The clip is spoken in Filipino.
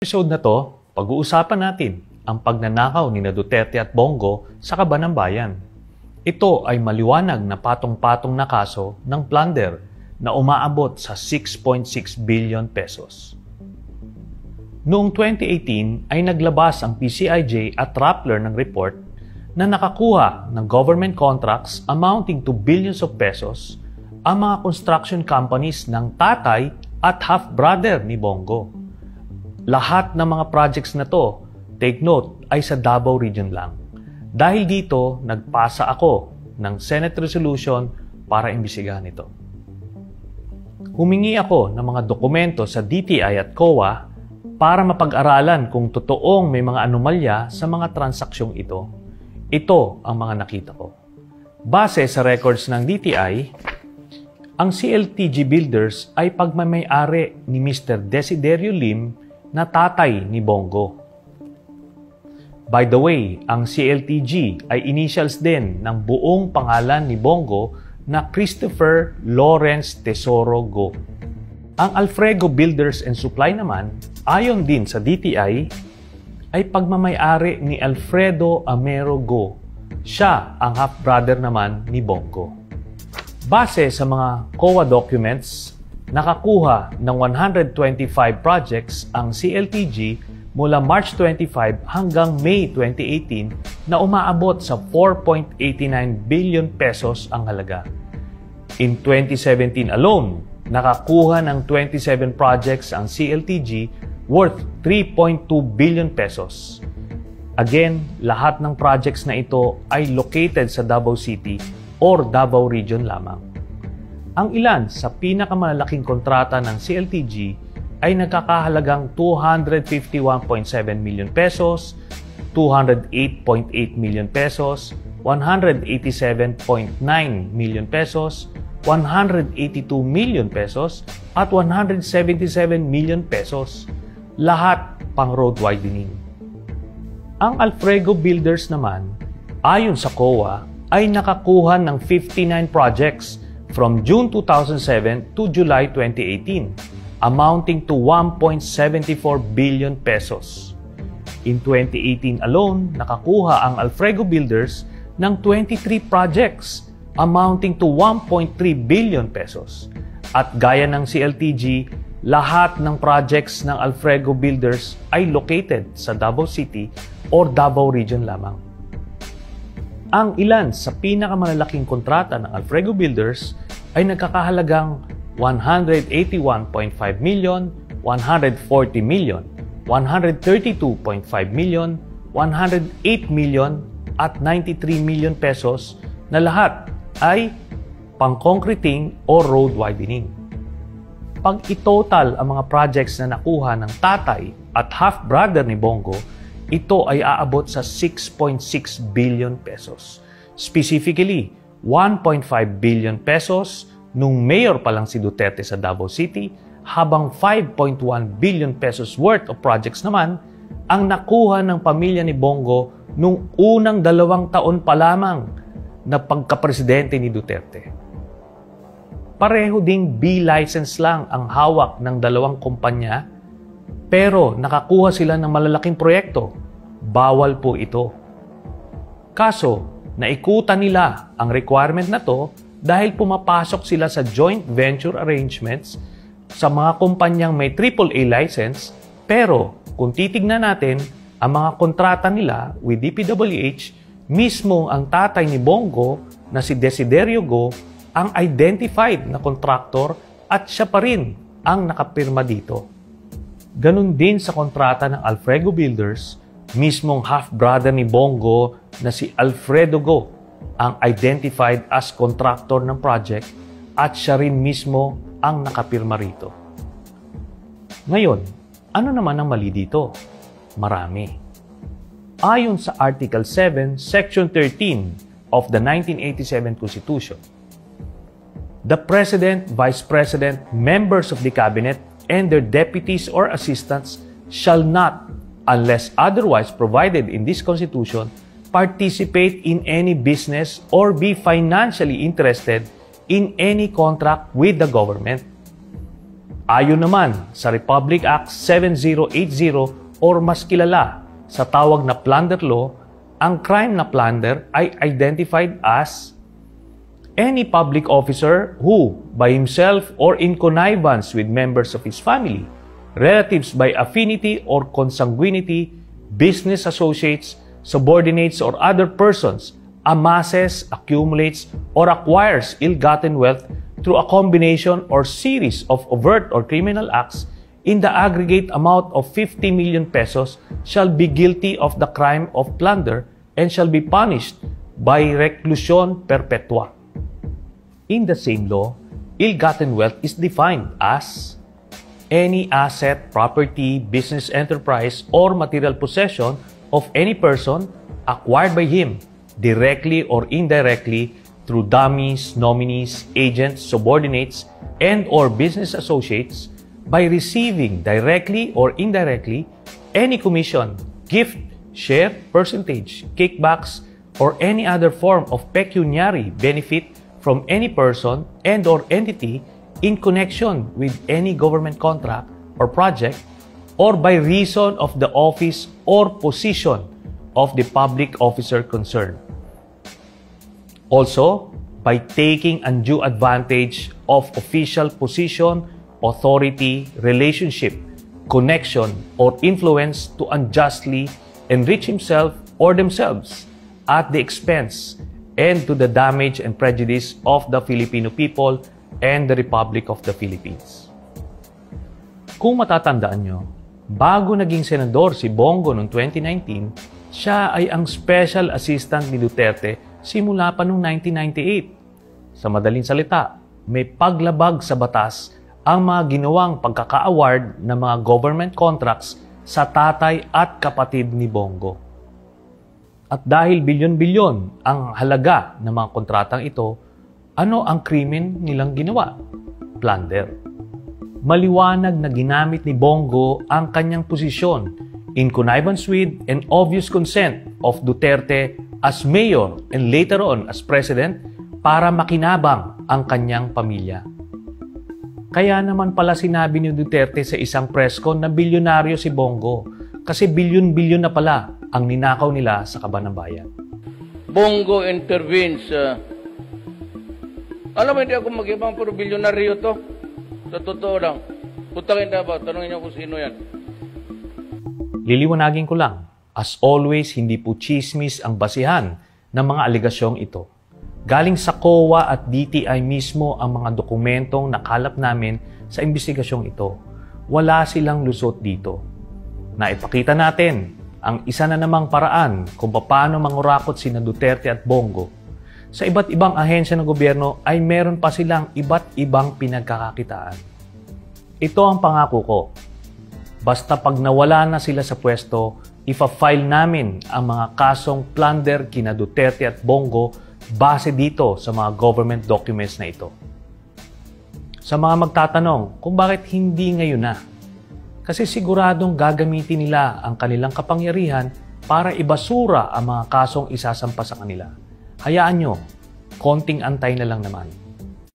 Episode na to, pag-uusapan natin ang pagnanakaw ni Duterte at Bongo sa Kaban ng Bayan. Ito ay maliwanag na patong-patong na kaso ng plunder na umaabot sa 6.6 billion pesos. Noong 2018 ay naglabas ang PCIJ at Rappler ng report na nakakuha ng government contracts amounting to billions of pesos ang mga construction companies ng tatay at half-brother ni Bongo. Lahat ng mga projects na to, take note, ay sa Davao Region lang. Dahil dito, nagpasa ako ng Senate Resolution para imbisigahan ito. Humingi ako ng mga dokumento sa DTI at COA para mapag-aralan kung totoong may mga anomalya sa mga transaksyong ito. Ito ang mga nakita ko. Base sa records ng DTI, ang CLTG Builders ay pagmamay-ari ni Mr. Desiderio Lim na tatay ni Bongo. By the way, ang CLTG ay initials din ng buong pangalan ni Bongo na Christopher Lawrence Tesoro Go. Ang Alfredo Builders and Supply naman, ayon din sa DTI, ay pagmamay-ari ni Alfredo Amero Go. Siya ang half-brother naman ni Bongo. Base sa mga COA documents, nakakuha ng 125 projects ang CLTG mula March 25 hanggang May 2018 na umaabot sa 4.89 billion pesos ang halaga. In 2017 alone, nakakuha ng 27 projects ang CLTG worth 3.2 billion pesos. Again, lahat ng projects na ito ay located sa Davao City or Davao Region lamang. Ang ilan sa pinakamalalaking kontrata ng CLTG ay nagkakahalagang 251.7 million pesos, 208.8 million pesos, 187.9 million pesos, 182 million pesos, at 177 million pesos. Lahat pang road widening. Ang Alfredo Builders naman, ayon sa COA, ay nakakuha ng 59 projects from June 2007 to July 2018, amounting to 1.74 billion pesos. In 2018 alone, nakakuha ang Alfredo Builders ng 23 projects, amounting to 1.3 billion pesos. At gaya ng CLTG, lahat ng projects ng Alfredo Builders ay located sa Davao City or Davao Region lamang. Ang ilan sa pinakamalalaking kontrata ng Alfredo Builders ay nagkakahalagang 181.5 million, 140 million, 132.5 million, 108 million, at 93 million pesos na lahat ay pang-concreting o road widening. Pag itotal ang mga projects na nakuha ng tatay at half-brother ni Bongo, ito ay aabot sa 6.6 billion pesos. Specifically, 1.5 billion pesos nung mayor pa lang si Duterte sa Davao City, habang 5.1 billion pesos worth of projects naman ang nakuha ng pamilya ni Bongo nung unang 2 taon pa lamang na pagkapresidente ni Duterte. Pareho ding B-license lang ang hawak ng 2 kumpanya, pero nakakuha sila ng malalaking proyekto. Bawal po ito. Kaso, naikutan nila ang requirement na to dahil pumapasok sila sa joint venture arrangements sa mga kumpanyang may AAA license, pero kung titignan natin ang mga kontrata nila with DPWH, mismo ang tatay ni Bongo na si Desiderio Go ang identified na contractor at siya pa rin ang nakapirma dito. Ganon din sa kontrata ng Alfredo Builders, mismong half-brother ni Bongo na si Alfredo Go ang identified as contractor ng project at siya rin mismo ang nakapirma rito. Ngayon, ano naman ang mali dito? Marami. Ayon sa Article 7, Section 13 of the 1987 Constitution, the President, Vice President, members of the Cabinet, and their deputies or assistants shall not, unless otherwise provided in this Constitution, participate in any business or be financially interested in any contract with the government. Ayon naman sa Republic Act 7080 or mas kilala sa tawag na plunder law, ang crime na plunder ay identified as any public officer who, by himself or in connivance with members of his family, relatives by affinity or consanguinity, business associates, subordinates, or other persons, amasses, accumulates, or acquires ill-gotten wealth through a combination or series of overt or criminal acts in the aggregate amount of 50 million pesos shall be guilty of the crime of plunder and shall be punished by reclusion perpetua. In the same law, ill-gotten wealth is defined as any asset, property, business enterprise, or material possession of any person acquired by him directly or indirectly through dummies, nominees, agents, subordinates, and or business associates by receiving directly or indirectly any commission, gift, share, percentage, kickbacks, or any other form of pecuniary benefit from any person and or entity in connection with any government contract or project, or by reason of the office or position of the public officer concerned. Also, by taking undue advantage of official position, authority, relationship, connection, or influence to unjustly enrich himself or themselves at the expense and to the damage and prejudice of the Filipino people and the Republic of the Philippines. Kung matatandaan nyo, bago naging senador si Bongo noong 2019, siya ay ang special assistant ni Duterte simula pa noong 1998. Sa madaling salita, may paglabag sa batas ang mga ginawang pagkaka-award ng mga government contracts sa tatay at kapatid ni Bongo. At dahil bilyon-bilyon ang halaga ng mga kontratang ito, ano ang krimen nilang ginawa? Plunder. Maliwanag na ginamit ni Bongo ang kanyang posisyon in connivance with and obvious consent of Duterte as mayor and later on as president para makinabang ang kanyang pamilya. Kaya naman pala sinabi ni Duterte sa isang press con na bilyonaryo si Bongo kasi bilyon-bilyon na pala ang ninakaw nila sa Kaban ng Bayan. Bongo intervenes. Alam mo, hindi ako mag-ibang pero bilyonaryo to. Sa totoo lang. Putangin na ba? Tanungin niyo kung sino yan. Liliwanagin ko lang. As always, hindi po chismis ang basihan ng mga aligasyong ito. Galing sa COA at DTI mismo ang mga dokumentong nakalap namin sa investigasyong ito. Wala silang lusot dito. Naipakita natin ang isa na namang paraan kung paano mangurakot sina Duterte at Bongo. Sa iba't ibang ahensya ng gobyerno ay meron pa silang iba't ibang pinagkakakitaan. Ito ang pangako ko. Basta pag nawala na sila sa pwesto, ipa-file namin ang mga kasong plunder kina Duterte at Bongo base dito sa mga government documents na ito. Sa mga magtatanong kung bakit hindi ngayon na, kasi siguradong gagamitin nila ang kanilang kapangyarihan para ibasura ang mga kasong isasampa sa kanila. Hayaan nyo, konting antay na lang naman.